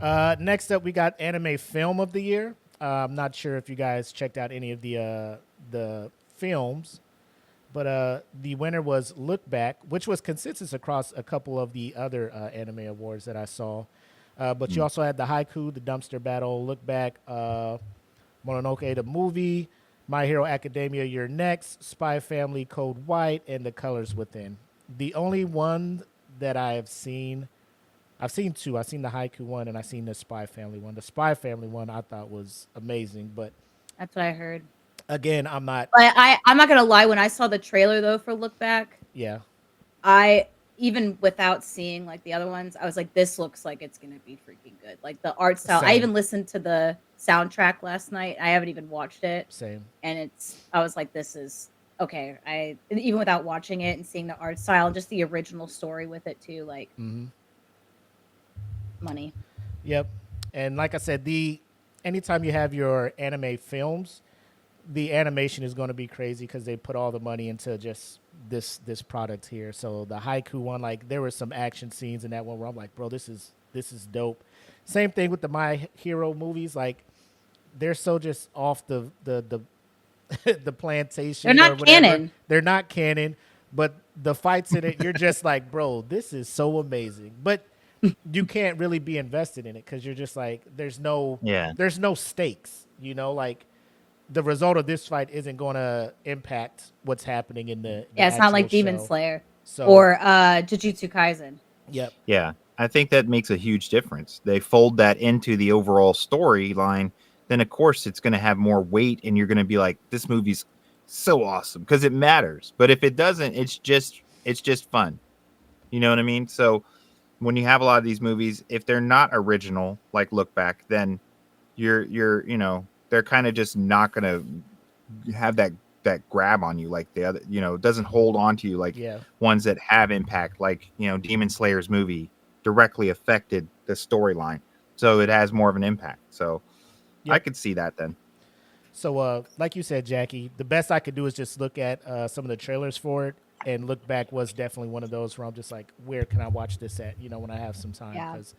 Next up, we got anime film of the year. I'm not sure if you guys checked out any of the films, but the winner was Look Back, which was consensus across a couple of the other anime awards that I saw. But you Mm. also had the Haiku, the Dumpster Battle, Look Back, Mononoke the movie, My Hero Academia, Your Next, Spy Family, Code White, and The Colors Within. The only one that I've seen two. I've seen the Haiku one and I've seen the Spy Family one. The Spy Family one I thought was amazing, but That's what I heard. again, I'm not. But I'm not gonna lie. When I saw the trailer though for Look Back, Yeah, I even without seeing like the other ones, I was like, this looks like it's gonna be freaking good. Like the art style. I same, even listened to the soundtrack last night. I haven't even watched it, same. and I was like, this is okay. I even without watching it and seeing the art style and just the original story with it too, like Mm-hmm. money. Yep. And like I said, the anytime you have your anime films, the animation is going to be crazy because they put all the money into just this product here. So the Haiku one, like there were some action scenes in that one where I'm like, bro, this is dope. Same thing with the My Hero movies, like they're so just off the They're plantation or not whatever. canon. They're not canon, but the fights in it, you're just like, bro, this is so amazing. But you can't really be invested in it because you're just like, Yeah. there's no stakes. Like the result of this fight isn't going to impact what's happening in the Yeah, it's not actual like Demon show. Slayer So, or Jujutsu Kaisen. yep, Yeah. I think that makes a huge difference. They fold that into the overall storyline, then of course it's going to have more weight and you're going to be like, this movie's so awesome because it matters. But if it doesn't, it's just fun. You know what I mean? So when you have a lot of these movies, if they're not original, like Look Back, then they're kind of just not gonna have that grab on you like the other, it doesn't hold on to you like yeah, ones that have impact, like Demon Slayer's movie directly affected the storyline, so it has more of an impact. So I yep. could see that then. So, like you said, Jackie, the best I could do is just look at some of the trailers for it, and Look Back was definitely one of those where I'm just like, where can I watch this at? When I have some time, Yeah. because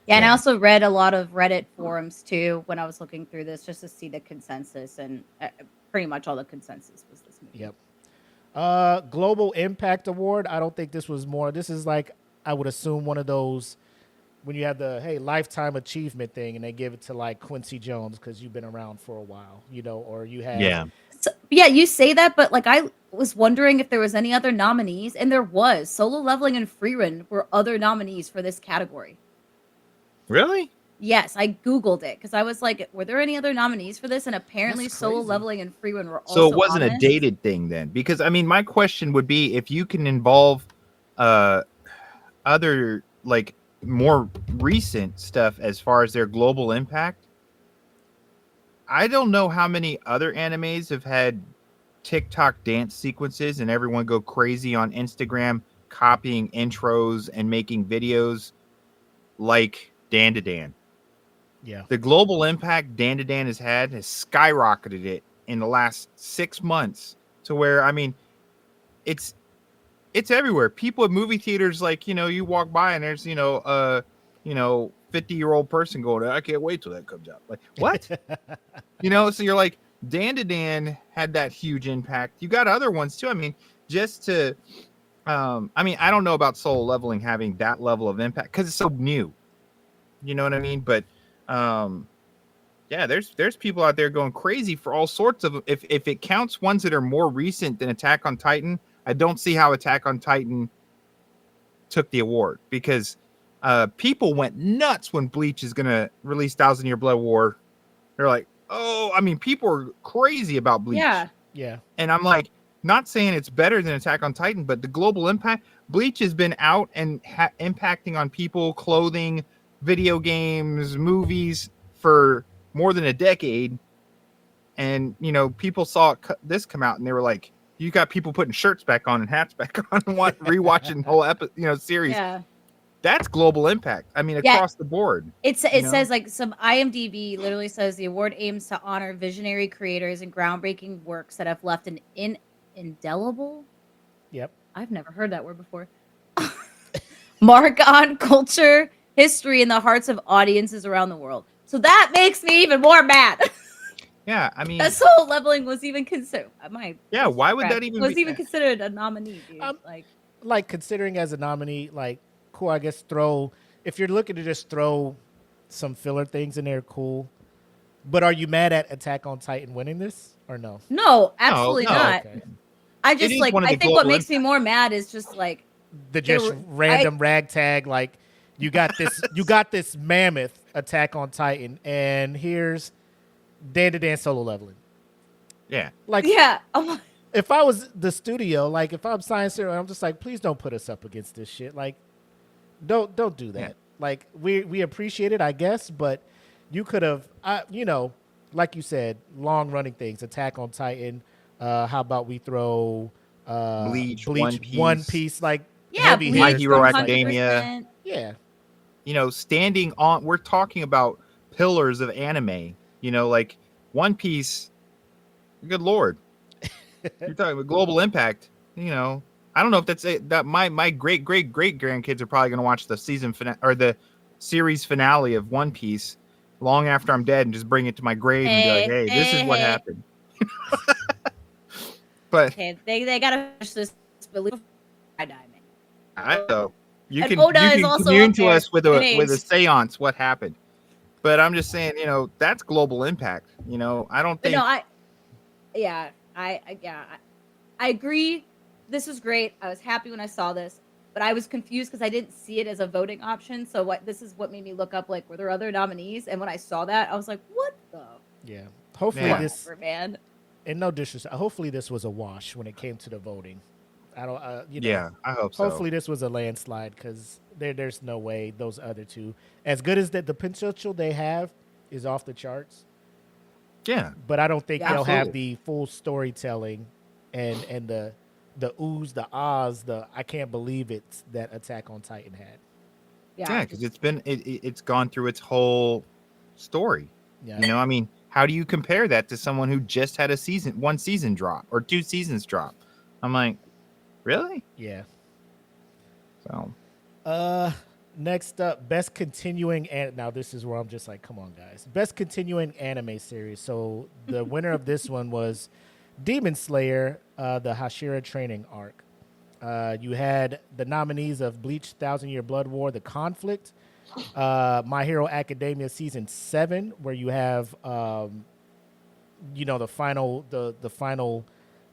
Yeah, and I Yeah. also read a lot of Reddit forums too when I was looking through this just to see the consensus, and pretty much all the consensus was this movie. yep. Global Impact Award. I don't think this was more. This is like I would assume one of those when you have the hey lifetime achievement thing, and they give it to like Quincy Jones because you've been around for a while, or you have. Yeah. So, yeah, you say that, but like I was wondering if there was any other nominees, and there was. Solo Leveling and Freerun were other nominees for this category. Really? Yes, I googled it because I was like, were there any other nominees for this? And That's apparently, Solo crazy. Leveling and Freerun were So it also wasn't on a this. dated thing then, because I mean my question would be if you can involve uh other, like, more recent stuff as far as their global impact. I don't know how many other animes have had TikTok dance sequences and everyone go crazy on Instagram copying intros and making videos like Dan to Dan. Yeah. The global impact Dan to Dan has had has skyrocketed it in the last 6 months to where, I mean, it's it's everywhere. People at movie theaters, like, you walk by and there's, 50-year-old person going, I can't wait till that comes out. Like, what? So you're like, Dan to Dan had that huge impact. You got other ones too. I mean, just to, I mean, I don't know about Soul Leveling having that level of impact because it's so new. You know what I mean? But, yeah, there's people out there going crazy for all sorts of. If it counts ones that are more recent than Attack on Titan, I don't see how Attack on Titan took the award because people went nuts when Bleach is gonna release Thousand Year Blood War. They're like, oh, I mean, people are crazy about Bleach, Yeah, Yeah. and I'm like, not saying it's better than Attack on Titan, but the global impact, Bleach has been out and impacting on people, clothing, video games, movies for more than a decade. And people saw this come out and they were like, you got people putting shirts back on and hats back on and rewatching the whole series. yeah, That's global impact. I mean, yeah. across the board. It says like some IMDb literally says the award aims to honor visionary creators and groundbreaking works that have left an indelible. Yep. I've never heard that word before. Mark on culture, history in the hearts of audiences around the world. So that makes me even more mad. Yeah, I mean, That Solo Leveling was even considered. yeah, why would that even was be? even considered a nominee, dude? Like considering as a nominee, like cool. I guess throw if you're looking to just throw some filler things in there, cool. But are you mad at Attack on Titan winning this or no? No, No, absolutely no. not. Okay. I It just is like. one of I the think what global makes me more mad is just like The there just were random ragtag like you got this mammoth Attack on Titan, and here's Dan Solo Leveling. Yeah, Like yeah. Oh my, if I was the studio, like if I'm Science Zero, I'm just like, please don't put us up against this shit. Like, don't do that. Yeah. Like we appreciate it, I guess, but you could have, like you said, long running things. Attack on Titan. How about we throw Bleach, One Piece, like yeah, heavy My hitters, Bleach, Hero one things like hundred that. Academia. percent. Yeah, Standing on. We're talking about pillars of anime. Like One Piece. Good lord, you're talking about global impact. I don't know if that's it. That my great grandkids are probably going to watch the season finale or the series finale of One Piece long after I'm dead and just bring it to my grave and be like, hey, this is what happened. But Hey, they gotta finish this before I die, man. I know you And can Oda you is can also commune up to there us with in a age. seance what happened. But I'm just saying, that's global impact. I don't But no, think. I agree. This was great. I was happy when I saw this, but I was confused because I didn't see it as a voting option. So this is what made me look up like were there other nominees? And when I saw that, I was like, what the yeah. Hopefully Yeah. this, whatever, man. and no disrespect, hopefully this was a wash when it came to the voting. I don't, Yeah, I hope so. hopefully this was a landslide because there's no way those other two, as good as the potential they have, is off the charts. Yeah, But I don't think Yeah. they'll have absolutely. the full storytelling and the oohs, the ahs, the I can't believe it that Attack on Titan had. Yeah, because it's gone through its whole story. Yeah, I mean, how do you compare that to someone who just had one season drop or 2 seasons drop? I'm like, really? yeah. So Next up, best continuing and now this is where I'm just like, come on, guys. Best continuing anime series. So the winner of this one was Demon Slayer, the Hashira training arc. You had the nominees of Bleach, Thousand Year Blood War, The Conflict, My Hero Academia season 7, where you have the final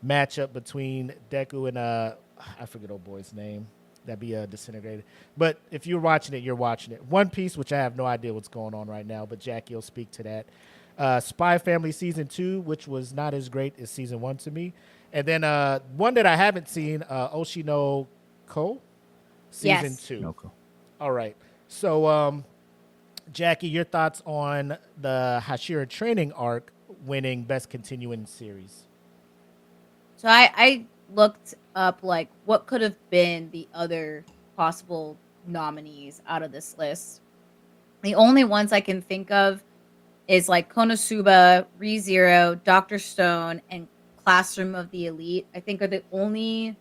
matchup between Deku and I forget old boy's name. That'd be Disintegrated. But if you're watching it, you're watching it. One Piece, which I have no idea what's going on right now, but Jackie will speak to that. Spy Family season 2, which was not as great as season 1 to me. And then one that I haven't seen, Oshino Ko, season Yes. 2. no, cool. All right. So, Jackie, your thoughts on the Hashira training arc winning best continuing series? So I looked up like what could have been the other possible nominees out of this list. The only ones I can think of is like Konosuba, ReZero, Dr. Stone, and Classroom of the Elite. I think are the only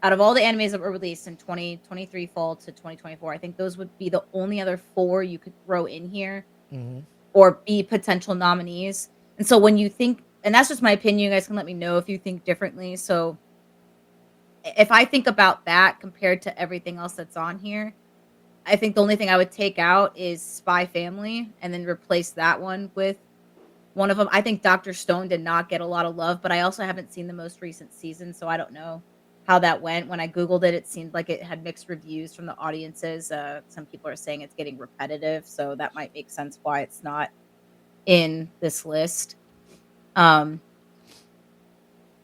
out of all the animes that were released in 2023 fall to 2024. I think those would be the only other 4 you could throw in here Mm-hmm. or be potential nominees. And so when you think, and that's just my opinion, you guys can let me know if you think differently. So if I think about that compared to everything else that's on here, I think the only thing I would take out is Spy Family and then replace that one with one of them. I think Dr. Stone did not get a lot of love, but I also haven't seen the most recent season, so I don't know how that went. When I Googled it, it seemed like it had mixed reviews from the audiences. Some people are saying it's getting repetitive, so that might make sense why it's not in this list. I'm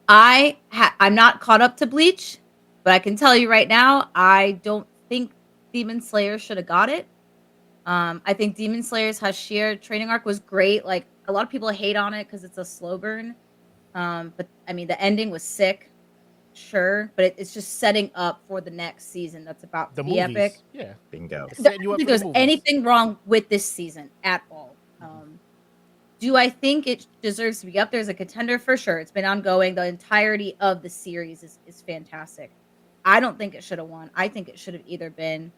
not caught up to Bleach, but I can tell you right now, I don't think Demon Slayer should have got it. I think Demon Slayer's Hashir training arc was great. Like a lot of people hate on it because it's a slow burn. But I mean, the ending was sick, sure, but it's just setting up for the next season that's about to The be movies, epic. yeah. Bingo. It's I setting you don't up think for the there's movies. anything wrong with this season at all. Do I think it deserves to be up there as a contender? For sure. It's been ongoing. The entirety of the series is fantastic. I don't think it should have won. I think it should have either been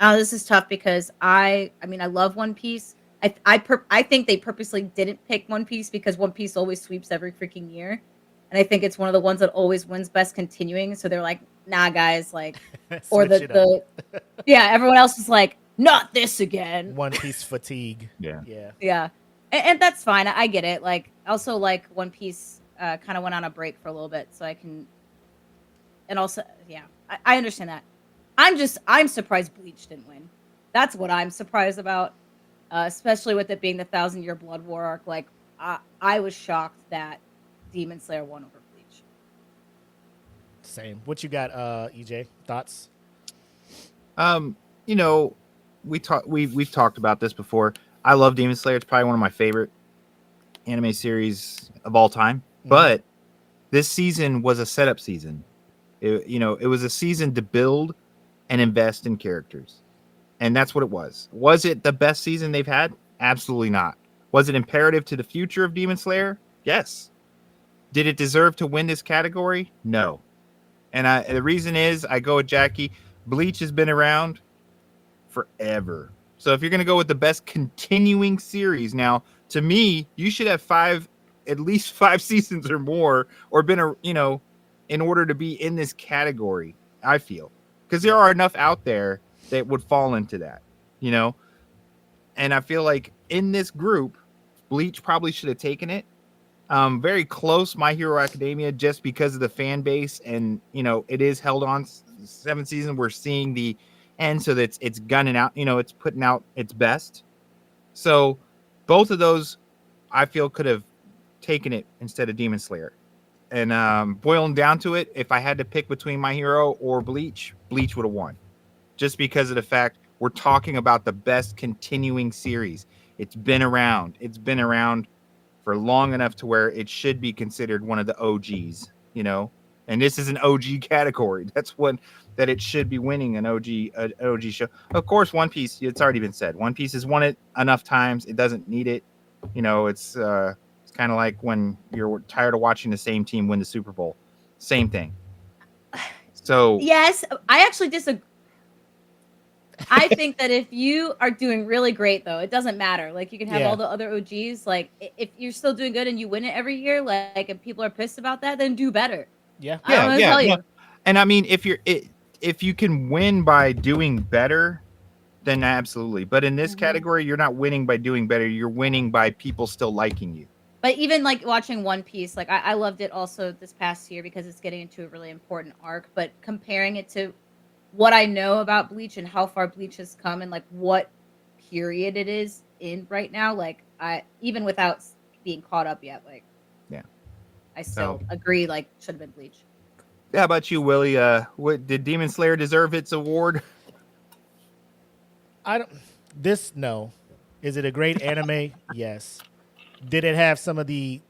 This is tough because I mean, I love One Piece. I think they purposely didn't pick One Piece because One Piece always sweeps every freaking year, and I think it's one of the ones that always wins best continuing. So they're like, nah, guys, like, or Switch it up. yeah, everyone else is like, not this again. One Piece fatigue. Yeah. Yeah. Yeah, and that's fine. I get it. Like, also, like, One Piece kind of went on a break for a little bit, so I can, and also, yeah, I understand that. I'm surprised Bleach didn't win. That's what I'm surprised about, especially with it being the 1,000-year Blood War arc. Like, I was shocked that Demon Slayer won over Bleach. Same. What you got, EJ? Thoughts? You know, we've talked about this before. I love Demon Slayer. It's probably one of my favorite anime series of all time. But this season was a setup season. It was a season to build and invest in characters. And that's what it was. Was it the best season they've had? Absolutely not. Was it imperative to the future of Demon Slayer? Yes. Did it deserve to win this category? No. And the reason is, I go with Jackie. Bleach has been around forever. So if you're going to go with the best continuing series, now, to me, you should have at least five seasons or more, or in order to be in this category, I feel. Because there are enough out there that would fall into that, And I feel like in this group, Bleach probably should have taken it. Very close, My Hero Academia, just because of the fan base, and it is held on 7th season. We're seeing the end, so that it's gunning out. It's putting out its best. So both of those, I feel, could have taken it instead of Demon Slayer. And boiling down to it, if I had to pick between My Hero or Bleach, Bleach would have won, just because of the fact we're talking about the best continuing series. It's been around. It's been around for long enough to where it should be considered one of the OGs, And this is an OG category. That it should be winning an OG show. Of course, One Piece, it's already been said. One Piece has won it enough times. It doesn't need it. It's kind of like when you're tired of watching the same team win the Super Bowl. Same thing. So yes, I actually disagree. I think that if you are doing really great, though, it doesn't matter. Like, you can have all the other OGs. Like, if you're still doing good and you win it every year, like, and people are pissed about that, then do better. Yeah. I don't know what to tell you. And I mean, if you can win by doing better, then absolutely. But in this category, you're not winning by doing better. You're winning by people still liking you. But even like watching One Piece, like I loved it also this past year because it's getting into a really important arc. But comparing it to what I know about Bleach and how far Bleach has come and like what period it is in right now, like I even without being caught up yet, like I still agree, like should have been Bleach. How about you, Willie? What did Demon Slayer deserve its award? No. Is it a great anime? Yes. Did it have some of the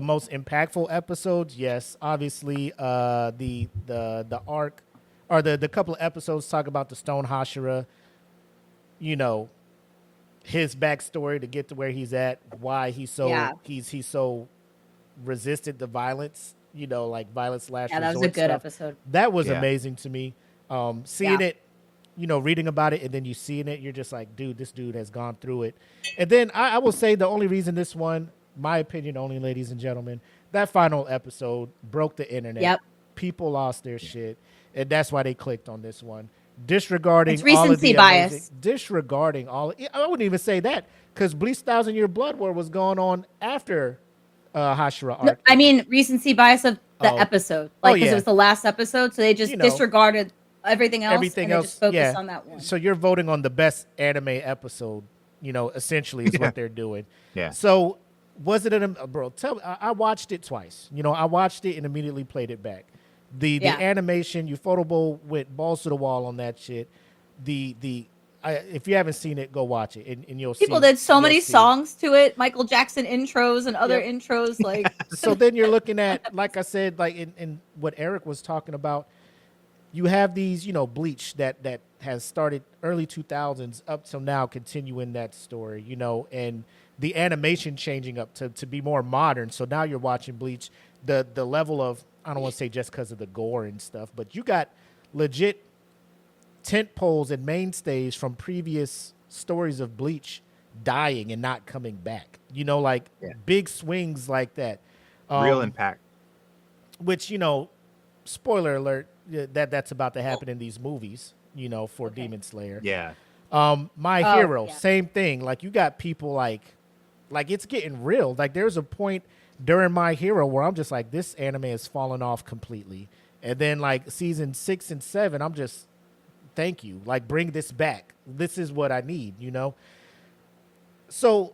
most impactful episodes? Yes. Obviously, the arc or the couple of episodes talk about the Stone Hashira, his backstory to get to where he's at, why he's so resistant to violence, like violence / Yeah, that was a good episode. That was amazing to me. Seeing it, reading about it, and then you seeing it, you're just like, dude, this dude has gone through it. And then I will say the only reason this one, my opinion only, ladies and gentlemen, that final episode broke the internet. Yep. People lost their shit, and that's why they clicked on this one. Disregarding it's recency all of the bias. Disregarding all, I wouldn't even say that because Bleach 1,000-Year Blood War was going on after Hashira arc. No, I mean recency bias of the episode, like because it was the last episode, so they just disregarded everything else. They just focused on that one. So you're voting on the best anime episode, essentially is what they're doing. Yeah. So was it bro? Tell me, I watched it twice. I watched it and immediately played it back. The animation, you photo went balls to the wall on that shit. If you haven't seen it, go watch it, and you'll see. People did so many songs to it, Michael Jackson intros and other intros. Like, so then you're looking at, like I said, like in what Eric was talking about. You have these, Bleach that has started early 2000s up till now, continuing that story, and the animation changing up to be more modern. So now you're watching Bleach, the level of, I don't want to say just because of the gore and stuff, but you got legit tent poles and mainstays from previous stories of Bleach dying and not coming back. You know, like Yeah. big swings like that. Real impact. Which, you know, spoiler alert, that's about to happen in these movies, you know, for Okay. Demon Slayer. Yeah. My Oh, Hero, yeah. same thing. Like you got people like it's getting real. Like there's a point during My Hero where I'm just like, this anime has fallen off completely. And then like season 6 and 7, I'm just, thank you. Like bring this back. This is what I need, you know? So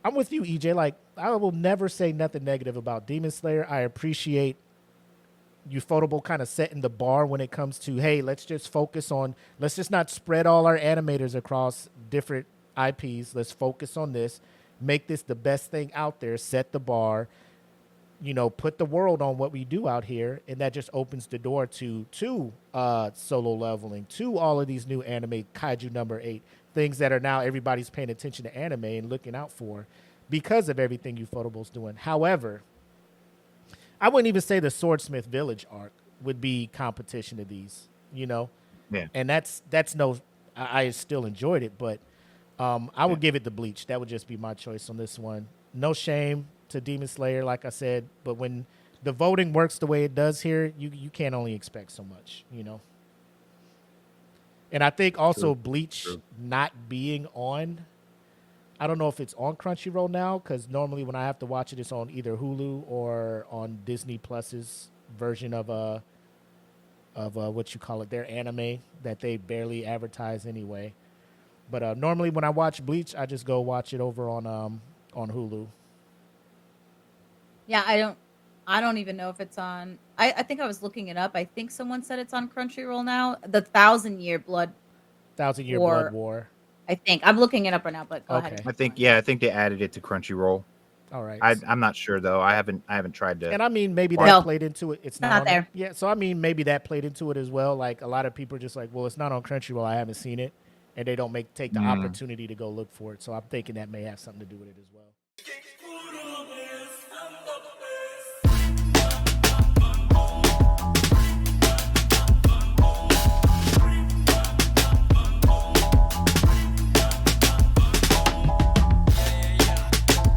I'm with you, EJ. Like I will never say nothing negative about Demon Slayer. I appreciate Ufotable kind of setting the bar when it comes to, hey, let's just focus on, let's just not spread all our animators across different IPs. Let's focus on this, make this the best thing out there, set the bar, you know, put the world on what we do out here, and that just opens the door to solo leveling, to all of these new anime, Kaiju number 8, things that are now everybody's paying attention to anime and looking out for because of everything Ufotable's doing. However, I wouldn't even say the Swordsmith Village arc would be competition to these, you know? Yeah. And that's no, I still enjoyed it, but I would give it to Bleach. That would just be my choice on this one. No shame to Demon Slayer, like I said, but when the voting works the way it does here, you can't only expect so much, you know? And I think also Bleach not being on, I don't know if it's on Crunchyroll now, because normally when I have to watch it, it's on either Hulu or on Disney Plus's version of what you call it, their anime that they barely advertise anyway. But normally when I watch Bleach, I just go watch it over on Hulu. Yeah, I don't even know if it's on. I think I was looking it up. I think someone said it's on Crunchyroll now. The 1,000-Year Blood 1,000-Year War. Blood War. I think I'm looking it up right now, but go ahead. I think they added it to Crunchyroll. All right. I'm not sure though. I haven't tried to. And I mean, maybe that No. played into it. It's Not not on there. Yeah, so I mean, maybe that played into it as well. Like a lot of people are just like, well, it's not on Crunchyroll. I haven't seen it, and they don't take the opportunity to go look for it. So I'm thinking that may have something to do with it as well.